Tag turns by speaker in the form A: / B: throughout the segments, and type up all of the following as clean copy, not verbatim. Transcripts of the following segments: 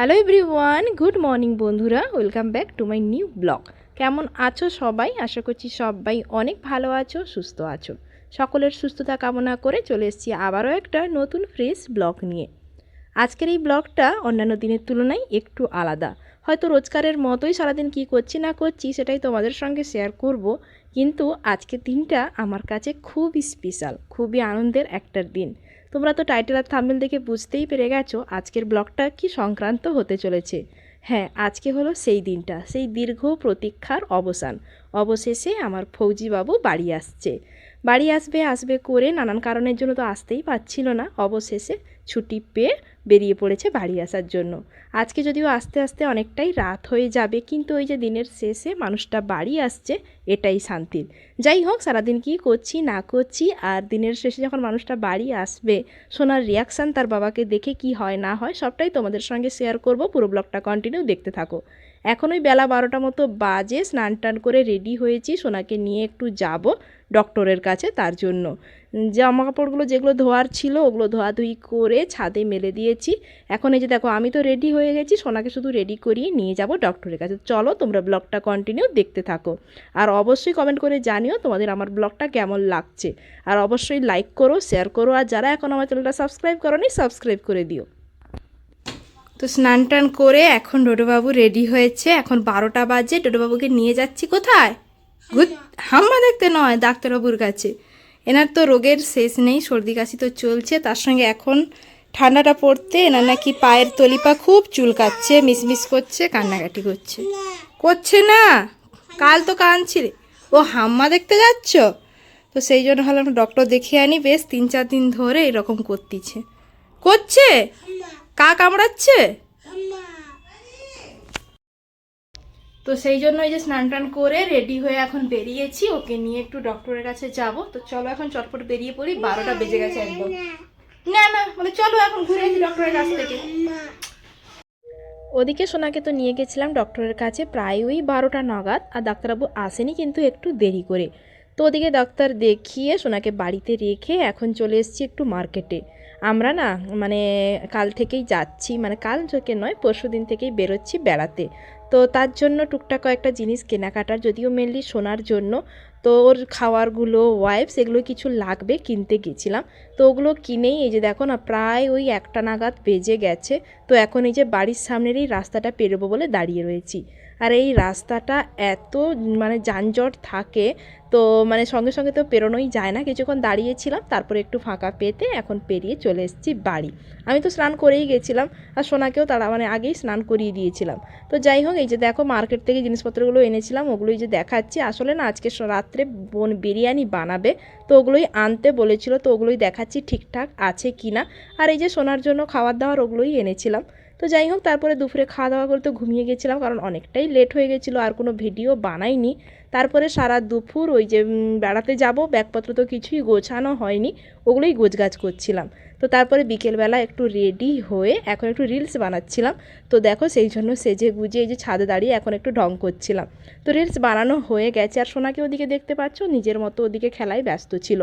A: Hello everyone, good morning বন্ধুরা, welcome back to my new blog. কেমন আছো সবাই? আশা করছি সবাই অনেক ভালো আছো, সুস্থ আছো। সকলের সুস্থতা কামনা করে চলে এসেছি আবারও একটা নতুন ফ্রেশ ব্লগ নিয়ে। আজকের এই ব্লগটা অন্যান্য দিনের তুলনায় একটু আলাদা। হয়তো রোজকারের মতোই সারাদিন কি করছি না করছি সেটাই তোমাদের সঙ্গে শেয়ার করব, কিন্তু আজকের দিনটা আমার কাছে খুবই স্পেশাল, খুবই আনন্দের একটা দিন। তোমরা তো টাইটেল আর থাম্বনেল দেখে বুঝতেই পেরে গেছো আজকের ব্লগটা কি সংক্রান্ত হতে চলেছে। হ্যাঁ, আজকে হলো সেই দিনটা, সেই দীর্ঘ প্রতীক্ষার অবসান। অবশেষে আমার ফৌজিবাবু বাড়ি আসছে। বাড়ি আসবে করে নানান কারণের জন্য তো আসতেই পারছিল না, অবশেষে ছুটি পেয়ে বেরিয়ে পড়েছে বাড়ি আসার জন্য। আজকে যদিও আস্তে আস্তে অনেকটাই রাত হয়ে যাবে, কিন্তু ওই যে দিনের শেষে মানুষটা বাড়ি আসছে, এটাই শান্তির। যাই হোক, সারাদিন কী করছি না করছি, আর দিনের শেষে যখন মানুষটা বাড়ি আসবে, সোনার রিয়াকশান তার বাবাকে দেখে কি হয় না হয় সবটাই তোমাদের সঙ্গে শেয়ার করব। পুরো ব্লগটা কন্টিনিউ দেখতে থাকো। এখন ওই বেলা 12টা মতো বাজে, স্নান টান করে রেডি হয়েছি, সোনাকে নিয়ে একটু যাব ডক্টরের কাছে। তার জন্য জামা কাপড়গুলো যেগুলো ধোয়ার ছিল ওগুলো ধোয়াধুয়ি করে ছাদে মেলে দিয়েছি। এখন এই যে দেখো, আমি তো রেডি হয়ে গেছি, সোনাকে শুধু রেডি করিয়ে নিয়ে যাব ডক্টরের কাছে। চলো তোমরা ব্লগটা কন্টিনিউ দেখতে থাকো, আর অবশ্যই কমেন্ট করে জানিও তোমাদের আমার ব্লগটা কেমন লাগছে। আর অবশ্যই লাইক করো, শেয়ার করো, আর যারা এখন আমার চ্যানেলটা সাবস্ক্রাইব করোনি সাবস্ক্রাইব করে দিও। তো স্নান টান করে এখন ডোডোবাবু রেডি হয়েছে, এখন 12টা বাজে। ডোডোবাবুকে নিয়ে যাচ্ছি কোথায়? হাম্মা দেখতে নয়, ডাক্তারবাবুর কাছে। এনার তো রোগের শেষ নেই, সর্দি কাশি তো চলছে, তার সঙ্গে এখন ঠান্ডাটা পড়তে এনার নাকি পায়ের তলিপা খুব চুলকাচ্ছে, মিসমিস করছে, কান্নাকাটি করছে। করছে না? কাল তো কাঁদছিলে। ও হাম্মা দেখতে যাচ্ছ? তো সেই জন্য ভাবলাম ডক্টর দেখিয়ে আনি, বেশ 3-4 দিন ধরে এরকম করতেছে। করছে? কা কামড়াচ্ছে? তো সেই জন্য এই যে স্নান টান করে রেডি হয়ে এখন বেরিয়েছি, ওকে নিয়ে একটু ডক্টরের কাছে যাব। তো চলো এখন চটপট বেরিয়ে পড়ি, 12টা বেজে গেছে একদম। না না বলে চলো এখন ঘুরে আসি ডক্টরের কাছ থেকে। ওদিকে সোনাকে তো নিয়ে গেছিলাম ডক্টরের কাছে প্রায় ওই 12টা নাগাদ, আর ডাক্তারবাবু আসেনি, কিন্তু একটু দেরি করে। তো ওদিকে ডাক্তার দেখিয়ে সোনাকে বাড়িতে রেখে এখন চলে এসেছি একটু মার্কেটে। আমরা না মানে কাল থেকেই যাচ্ছি, মানে কাল থেকে নয়, পরশু দিন থেকেই বেরোচ্ছি বেড়াতে। তো তার জন্য টুকটাক কয়েকটা জিনিস কেনাকাটার, যদিও মেনলি সোনার জন্য। তো ওর খাওয়ারগুলো, ওয়াইপস, এগুলো কিছু লাগবে, কিনতে গেছিলাম। তো ওগুলো কিনেই এই যে দেখো না, প্রায় ওই 1টা নাগাদ বেজে গেছে। তো এখন এই যে বাড়ির সামনের এই রাস্তাটা পেরোবো বলে দাঁড়িয়ে রয়েছি। আর এই রাস্তাটা এত মানে যানজট থাকে, তো মানে সঙ্গে সঙ্গে তো পেরোনোই যায় না। কিছুক্ষণ দাঁড়িয়েছিলাম, তারপরে একটু ফাঁকা পেতে এখন পেরিয়ে চলে এসেছি বাড়ি। আমি তো স্নান করেই গেছিলাম, আর সোনাকেও তারা মানে আগেই স্নান করিয়ে দিয়েছিলাম। তো যাই হোক, এই যে দেখো মার্কেট থেকে জিনিসপত্রগুলো এনেছিলাম, ওগুলোই যে দেখাচ্ছি। আসলে না আজকে রাত্রে বোন বিরিয়ানি বানাবে, তো ওগুলোই আনতে বলেছিল, তো ওগুলোই দেখাচ্ছি ঠিকঠাক আছে কি না। আর এই যে সোনার জন্য খাবার দাবার ওগুলোই এনেছিলাম। তো যাই হোক, তারপরে দুপুরে খাওয়া দাওয়া করে তো ঘুমিয়ে গেছিলাম, কারণ অনেকটাই লেট হয়ে গেছিলো, আর কোনো ভিডিও বানাইনি। তারপরে সারা দুপুর ওই যে বেড়াতে যাব, ব্যাগপত্র তো কিছুই গোছানো হয়নি, ওগুলোই গোছগাছ করছিলাম। তো তারপরে বিকেলবেলা একটু রেডি হয়ে এখন একটু রিলস বানাচ্ছিলাম। তো দেখো সেই জন্য সেজে গুজে এই যে ছাদে দাঁড়িয়ে এখন একটু ঢং করছিলাম। তো রিলস বানানো হয়ে গেছে, আর সোনাকে ওদিকে দেখতে পাচ্ছ নিজের মতো ওদিকে খেলায় ব্যস্ত ছিল।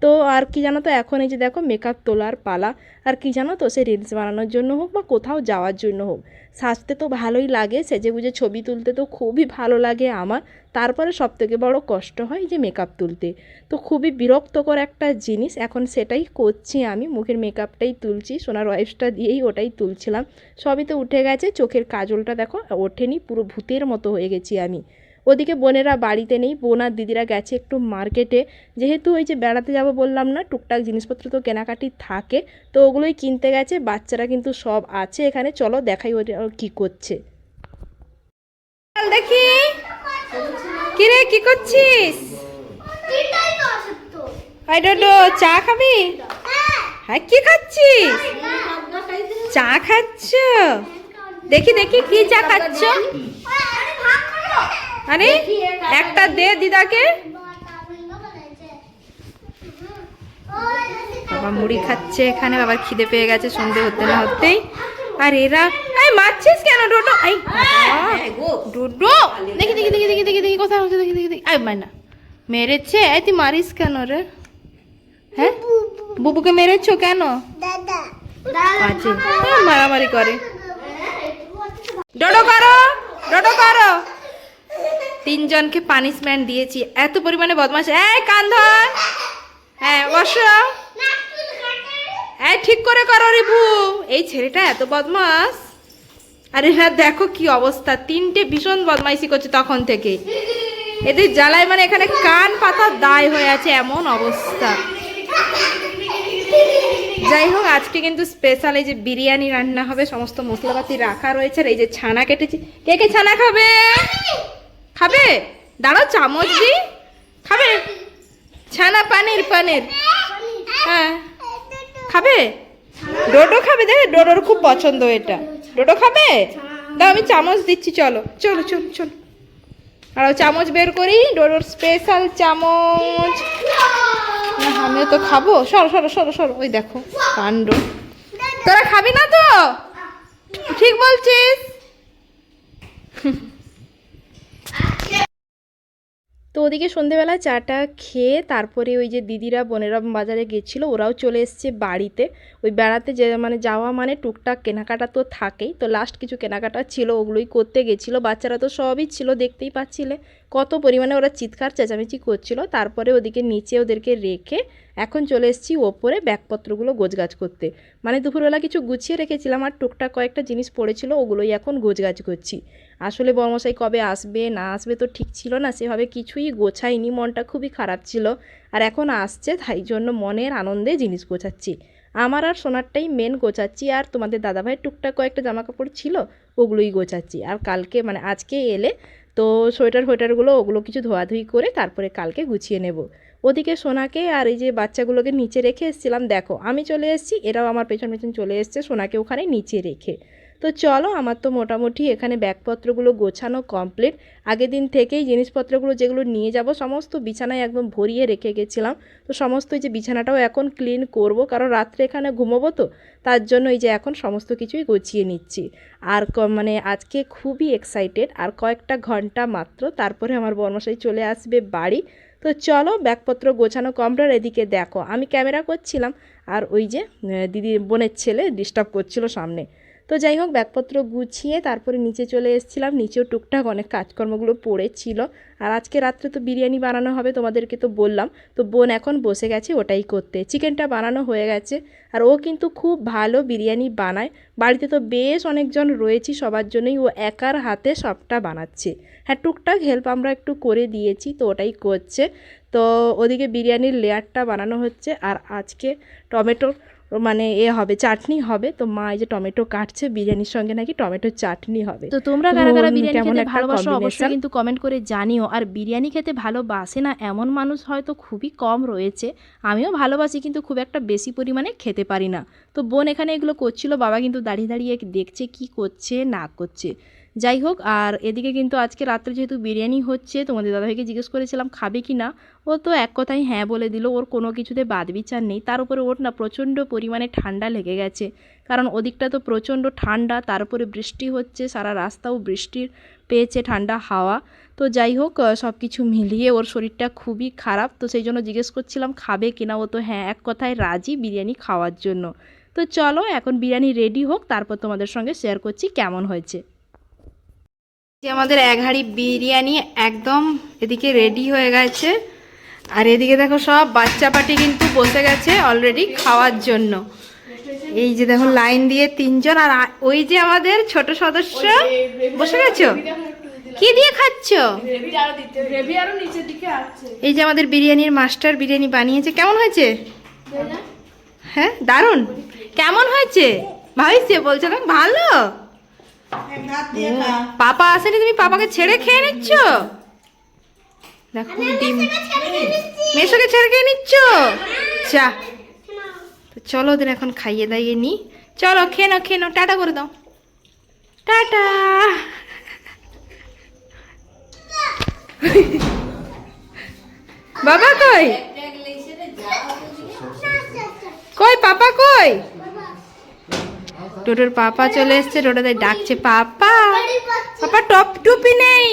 A: তো আর কি জানো তো, এখন এই যে দেখো মেকআপ তোলার পালা। আর কি জানো তো, সে রিলস বানানোর জন্য হোক বা কোথাও যাওয়ার জন্য হোক, সাজতে তো ভালোই লাগে, সেজে গুজে ছবি তুলতে তো খুবই ভালো লাগে আমার। তারপরে সবথেকে বড় কষ্ট হয় যে মেকআপ তুলতে, তো খুবই বিরক্তকর একটা জিনিস। এখন সেটাই করছি আমি, মুখের মেকআপটাই তুলছি, সোনার ওয়াইপসটা দিয়েই ওটাই তুলছিলাম। সবই তো উঠে গেছে, চোখের কাজলটা দেখো ওঠেনি, পুরো ভূতের মতো হয়ে গেছি আমি। ওদিকে বোনেরা বাড়িতে নেই, বোন আর দিদিরা গেছে একটু মার্কেটে। যেহেতু ওই যে বেড়াতে যাব বললাম না, টুকটাক জিনিসপত্র তো কেনাকাটি থাকে, তো ওগুলোই কিনতে গেছে। বাচ্চারা কিন্তু সব আছে এখানে, চলো দেখাই ওরা কি করছে। দেখি কিরে, কি করছিস? চা খাবি? হ্যাঁ, কি খাচ্ছিস? চা খাচ্ছ? দেখি দেখি কি চা খাচ্ছ? আরে একটা দে দিদাকে। বাবা মুড়ি খাচ্ছে এখানে, বাবার খিদে পেয়ে গেছে সন্ধে হতে না হতেই। আর এরা মারছিস কেন ডোডো? এই ডোডো, দেখি দেখি দেখি দেখি দেখি দেখি কোথায় হচ্ছে, দেখি দেখি দেখি। আই মাই না, মেরেছে? এই তুই মারিস কেন রে? হ্যাঁ, বুবুকে মেরেছো কেন? মারামারি করে। ডোডো করো, ডোডো করো। তিনজনকে পানিশমেন্ট দিয়েছি, এত পরিমাণে বদমাশ। এই কান ধর, হ্যাঁ বসো, এই ঠিক করে করো রিভু। এই ছেলেটা এত বদমাস। আরে হ্যাঁ দেখো কি অবস্থা, তিনটে ভীষণ বদমাইশি করছে তখন থেকে। এদের জ্বালায় মানে এখানে কান পাতা দায় হয়ে আছে, এমন অবস্থা। যাই হোক, আজকে কিন্তু স্পেশাল এই যে বিরিয়ানি রান্না হবে, সমস্ত মশলাপাতি রাখা রয়েছে। আর এই যে ছানা কেটেছি, কে কে ছানা খাবে? খাবে? দাঁড়াও চামচ দি, খাবে ছানা? পানির পানির, হ্যাঁ খাবে। ডোডো খাবে, দেখে ডোডোর খুব পছন্দ এটা। ডোডো খাবে? দাও আমি চামচ দিচ্ছি, চলো চলো চলো চলো। আর চামচ বের করি, ডোডোর স্পেশাল চামচ। না আমিও তো খাবো, সরো সরো সরো সরো। ওই দেখো কাণ্ড, তোরা খাবি না তো? ঠিক বলছিস। তো ওদিকে সন্ধেবেলা চাটা খেয়ে তারপরে ওই যে দিদিরা বোনেরা বাজারে গেছিলো, ওরাও চলে এসছে বাড়িতে। ওই বেড়াতে যে মানে যাওয়া মানে টুকটাক কেনাকাটা তো থাকেই, তো লাস্ট কিছু কেনাকাটা ছিল, ওগুলোই করতে গেছিলো। বাচ্চারা তো সবই ছিল, দেখতেই পাচ্ছিলে কত পরিমাণে ওরা চিৎকার চেঁচামেচি করছিল। তারপরে ওদিকে নিচে ওদেরকে রেখে এখন চলে এসেছি ওপরে ব্যাগপত্রগুলো গোছগাছ করতে। মানে দুপুরবেলা কিছু গুছিয়ে রেখেছিলাম আর টুকটাক কয়েকটা জিনিস পড়েছিল, ওগুলোই এখন গোছগাছ করছি। আসলে বর্মশাই কবে আসবে না আসবে তো ঠিক ছিল না, সেভাবে কিছুই গোছাইনি, মনটা খুবই খারাপ ছিল। আর এখন আসছে, তাই জন্য মনের আনন্দে জিনিস গোছাচ্ছি। আমার আর সোনারটাই মেন গোছাচ্ছি, আর তোমাদের দাদাভাইয়ের টুকটাক কয়েকটা জামা কাপড় ছিল, ওগুলোই গোছাচ্ছি। আর কালকে মানে আজকে এলে তো সোয়েটারগুলো ওগুলো কিছু ধোয়াধুয়ি করে তারপরে কালকে গুছিয়ে নেব। ওদিকে সোনাকে আর এই যে বাচ্চাগুলোকে নিচে রেখে এসেছিলাম, দেখো আমি চলে এসেছি, এরাও আমার পেছন পেছন চলে এসছে সোনাকে ওখানে নিচে রেখে। তো চলো, আমার তো মোটামুটি এখানে ব্যাগপত্রগুলো গোছানো কমপ্লিট। আগের দিন থেকেই জিনিসপত্রগুলো যেগুলো নিয়ে যাব সমস্ত বিছানায় একদম ভরিয়ে রেখে গেছিলাম। তো সমস্ত এই যে বিছানাটাও এখন ক্লিন করব, কারণ রাত্রে এখানে ঘুমোবো, তো তার জন্য এই যে এখন সমস্ত কিছুই গুছিয়ে নিচ্ছি। আর মানে আজকে খুবই এক্সাইটেড, আর কয়েকটা ঘন্টা মাত্র, তারপরে আমার বর্মশাই চলে আসবে বাড়ি। তো চলো ব্যাগপত্র গোছানো কমপ্লিট। এদিকে দেখো আমি ক্যামেরা করছিলাম, আর ওই যে দিদি বোনের ছেলে ডিস্টার্ব করছিল সামনে। তো যাই হোক, ব্যাগপত্র গুছিয়ে তারপরে নিচে চলে এসেছিলাম। নিচেও টুকটাক অনেক কাজকর্মগুলো পড়েছিল। আর আজকে রাত্রে তো বিরিয়ানি বানানো হবে, তোমাদেরকে তো বললাম। তো বোন এখন বসে গেছে ওটাই করতে। চিকেনটা বানানো হয়ে গেছে, আর ও কিন্তু খুব ভালো বিরিয়ানি বানায়। বাড়িতে তো বেশ অনেকজন রয়েছি, সবার জন্যই ও একার হাতে সবটা বানাচ্ছে। হ্যাঁ টুকটাক হেল্প আমরা একটু করে দিয়েছি, তো ওটাই করছে। তো ওদিকে বিরিয়ানির লেয়ারটা বানানো হচ্ছে, আর আজকে টমেটোর মানে হবে চাটনি হবে। তো মা এই যে টমেটো কাটছে, বিরিয়ানির সঙ্গে নাকি টমেটোর চাটনি হবে। তো তোমরা কারা কারা বিরিয়ানি খেতে ভালোবাসো অবশ্যই কিন্তু কমেন্ট করে জানিও। আর বিরিয়ানি খেতে ভালোবাসে না এমন মানুষ হয়তো খুবই কম রয়েছে। আমিও ভালোবাসি, কিন্তু খুব একটা বেশি পরিমাণে খেতে পারি না। তো বোন এখানে এগুলো করছিল, বাবা কিন্তু দাঁড়িয়ে দাঁড়িয়ে দেখছে কি করছে না করছে। যাই হোক, আর এদিকে কিন্তু আজকে রাত্রে যেহেতু বিরিয়ানি হচ্ছে, তোমাদের দাদাভাইকে জিজ্ঞেস করেছিলাম খাবে কি না, ও তো এক কথাই হ্যাঁ বলে দিল। ওর কোনো কিছুতে বাদ বিচার নেই। তার উপরে ওর না প্রচণ্ড পরিমাণে ঠান্ডা লেগে গেছে, কারণ ওদিকটা তো প্রচণ্ড ঠান্ডা, তার উপরে বৃষ্টি হচ্ছে, সারা রাস্তাও বৃষ্টির পেয়েছে ঠান্ডা হাওয়া। তো যাই হোক, সব কিছু মিলিয়ে ওর শরীরটা খুবই খারাপ। তো সেই জন্য জিজ্ঞেস করছিলাম খাবে কিনা, ও তো হ্যাঁ এক কথায় রাজি বিরিয়ানি খাওয়ার জন্য। তো চলো এখন বিরিয়ানি রেডি হোক, তারপর তোমাদের সঙ্গে শেয়ার করছি কেমন হয়েছে। আমাদের এক হাঁড়ি বিরিয়ানি একদম এদিকে রেডি হয়ে গেছে, আর এদিকে দেখো সব বাচ্চা পাটি কিন্তু বসে গেছে অলরেডি খাওয়ার জন্য। এই যে দেখো লাইন দিয়ে তিনজন, আর ওই যে আমাদের ছোট সদস্য বসে গেছো, কি দিয়ে খাচ্ছ? এই যে আমাদের বিরিয়ানির মাস্টার বিরিয়ানি বানিয়েছে, কেমন হয়েছে? হ্যাঁ দারুণ। কেমন হয়েছে ভাইছে বলছো না? ভালো। পাপা আসেনি, তুমি পাপাকে ছেড়ে খেয়ে নিচ্ছ? দেখো ডিম মেশোকে ছেড়ে খেয়ে নিচ্ছ। চা তো চলো ওদের এখন খাইয়ে দাইয়ে নি। চলো খেয়ে নাও খেয়ে নাও, টাটা করে দাও, টাটা। বাবা কই কই পাপা কই? টোটোর পাপা চলে এসছে, টোটোতে ডাকছে পাপা। পাপা টপ টুপি নেই।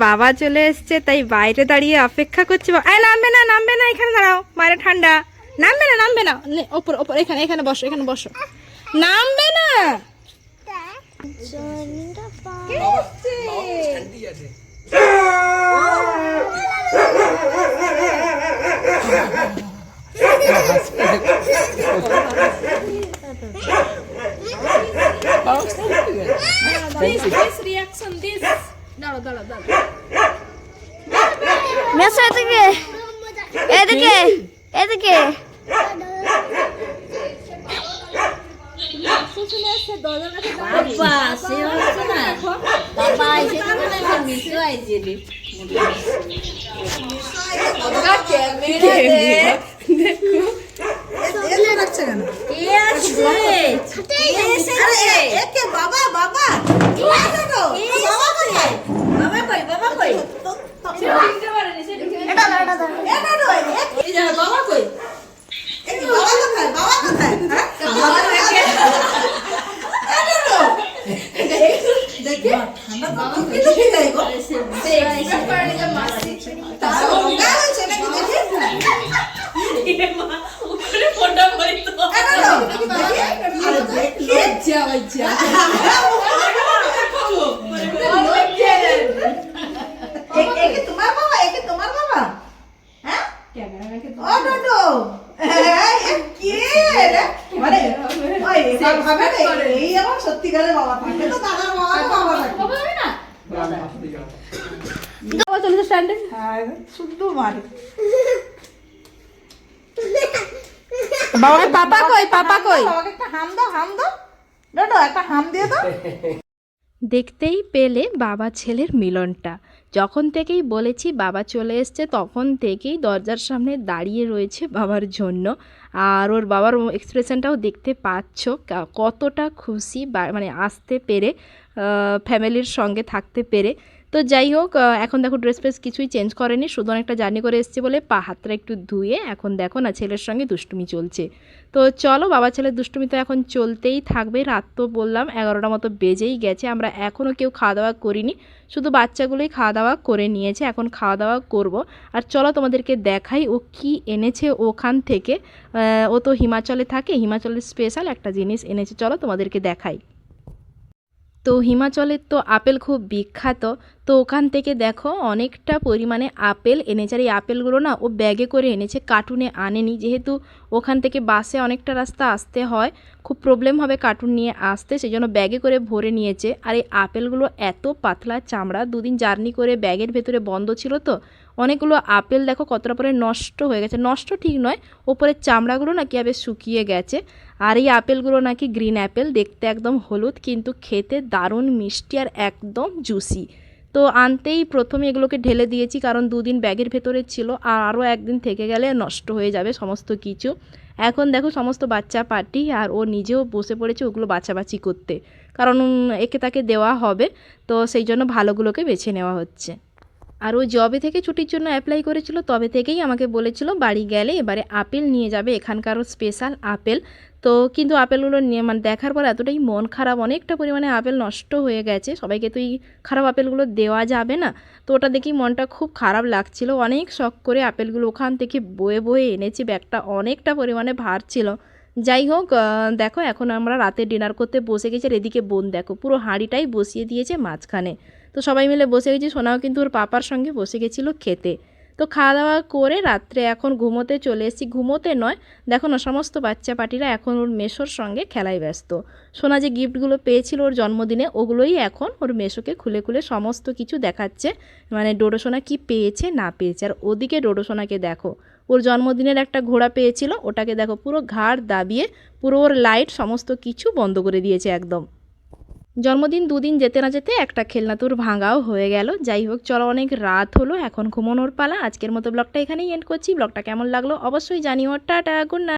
A: বাবা চলে এসছে, তাই বাইরে দাঁড়িয়ে অপেক্ষা করছে। নামবে না নামবে না, এখানে দাঁড়াও, বাইরে ঠান্ডা। নামবে না নামবে না, ওপর ওপর, এখানে এখানে বসো, এখানে বসো। নামবে না,
B: মেসো এদিকে এদিকে এদিকে বাবা সে হচ্ছে না বাবা এসে না মিশো আইছে রে বাবা ক্যামেরা দেখো এলে বাচ্চা কেন কে আসছে আরে একে বাবা বাবা কি আছে তো বাবা কই বাবা কই চিনতে পারেনি সে এটা এই যে বাবা কই এই বাবা কোথায় বাবা রেখে দেখে ঠান্ডা বাবা কই যাই গো সে পারে যে মাসি তার গঙ্গা হইছে নাকি দেখে মা উপরে ফটো করি তো আরে দেখে যা একে তোমার বাবা হ্যাঁ ক্যামেরা রেখে ও ডডো কি রে মানে ওই ভাবে এই আমার সত্যিকারের বাবা থাকে তো দাদার বাবা থাকে বাবা হবে না বাবা চলে স্ট্যান্ডে হ্যাঁ শুদ্ধ মারে বাবা পাপা কই বাবাকে একটা হাম দাও ডডো একটা হাম দিয়ে দাও।
A: দেখতেই পেলে বাবা ছেলের মিলনটা। যখন থেকেই বলেছি বাবা চলে এসছে তখন থেকেই দরজার সামনে দাঁড়িয়ে রয়েছে বাবার জন্য। আর ওর বাবার এক্সপ্রেশনটাও দেখতে পাচ্ছ কতটা খুশি মানে আসতে পেরে, ফ্যামিলির সঙ্গে থাকতে পেরে। তো যাই হোক, এখন দেখো ড্রেস ফ্রেস কিছুই চেঞ্জ করেনি, শুধু অনেকটা জার্নি করে এসছে বলে পা হাতটা একটু ধুয়ে এখন দেখো না ছেলের সঙ্গে দুষ্টুমি চলছে। তো চলো, বাবা ছেলের দুষ্টুমি তো এখন চলতেই থাকবে। রাত তো বললাম 11টা মতো বেজেই গেছে, আমরা এখনও কেউ খাওয়া দাওয়া করিনি, শুধু বাচ্চাগুলোই খাওয়া দাওয়া করে নিয়েছে। এখন খাওয়া দাওয়া করব। আর চলো তোমাদেরকে দেখাই ও কি এনেছে ওখান থেকে। ও তো হিমাচলে থাকে, হিমাচলের স্পেশাল একটা জিনিস এনেছে, চলো তোমাদেরকে দেখাই। তো হিমাচলের তো আপেল খুব বিখ্যাত, তো ওখান থেকে দেখো অনেকটা পরিমাণে আপেল এনেছে। আর এই আপেলগুলো না ও ব্যাগে করে এনেছে, কার্টুনে আনেনি, যেহেতু ওখান থেকে বাসে অনেকটা রাস্তা আসতে হয়, খুব প্রবলেম হবে কার্টুন নিয়ে আসতে, সেই জন্য ব্যাগে করে ভরে নিয়েছে। আর এই আপেলগুলো এত পাতলা চামড়া, দুদিন জার্নি করে ব্যাগের ভেতরে বন্ধ ছিল তো অনেকগুলো আপেল দেখো কতটা পরে নষ্ট হয়ে গেছে। নষ্ট ঠিক নয়, ওপরের চামড়াগুলো না কীভাবে শুকিয়ে গেছে। আর এই আপেলগুলো নাকি গ্রিন অ্যাপেল, দেখতে একদম হলুদ কিন্তু খেতে দারুণ মিষ্টি আর একদম জুসি। তো আনতেই প্রথমে এগুলোকে ঢেলে দিয়েছি, কারণ দুদিন ব্যাগের ভেতরে ছিল আর আরও একদিন থেকে গেলে নষ্ট হয়ে যাবে সমস্ত কিছু। এখন দেখো সমস্ত বাচ্চা পার্টি আর ও নিজেও বসে পড়েছে ওগুলো বাছাবাছি করতে, কারণ একে তাকে দেওয়া হবে, তো সেই জন্য ভালোগুলোকে বেছে নেওয়া হচ্ছে। আর ও জবে থেকে ছুটির জন্য অ্যাপ্লাই করেছিল তবে থেকেই আমাকে বলেছিল বাড়ি গেলে এবারে আপেল নিয়ে যাবে, এখানকারও স্পেশাল আপেল। তো কিন্তু আপেলগুলো নিয়ে মানে দেখার পর এতটাই মন খারাপ, অনেকটা পরিমাণে আপেল নষ্ট হয়ে গেছে, সবাইকে তো এই খারাপ আপেলগুলো দেওয়া যাবে না। তো ওটা দেখেই মনটা খুব খারাপ লাগছিল। অনেক শখ করে আপেলগুলো ওখান থেকে বয়ে বয়ে এনেছি, ব্যাগটা অনেকটা পরিমাণে ভার ছিল। যাই হোক, দেখো এখন আমরা রাতে ডিনার করতে বসে গেছি। আর এদিকে বোন দেখো পুরো হাঁড়িটাই বসিয়ে দিয়েছে মাঝখানে। তো সবাই মিলে বসে গেছি, সোনাও কিন্তু ওর পাপার সঙ্গে বসে গেছিলো খেতে। তো খাওয়া দাওয়া করে রাত্রে এখন ঘুমোতে চলে এসেছি। ঘুমোতে নয়, দেখো না সমস্ত বাচ্চা পার্টিরা এখন ওর মেসোর সঙ্গে খেলায় ব্যস্ত। সোনা যে গিফটগুলো পেয়েছিল ওর জন্মদিনে ওগুলোই এখন ওর মেসোকে খুলে খুলে সমস্ত কিছু দেখাচ্ছে, মানে ডোডো সোনা কী পেয়েছে না পেয়েছে। আর ওদিকে ডোডো সোনাকে দেখো, ওর জন্মদিনের একটা ঘোড়া পেয়েছিল, ওটাকে দেখো পুরো ঘাড় দাবিয়ে পুরো ওর লাইট সমস্ত কিছু বন্ধ করে দিয়েছে একদম। জন্মদিন দুদিন যেতে না যেতে একটা খেলনা তোর ভাঙাও হয়ে গেল। যাই হোক চলো, অনেক রাত হলো, এখন ঘুমানোর পালা। আজকের মতো ব্লগটা এখানেই এন্ড করছি। ব্লগটা কেমন লাগলো অবশ্যই জানিও। Tata, good night.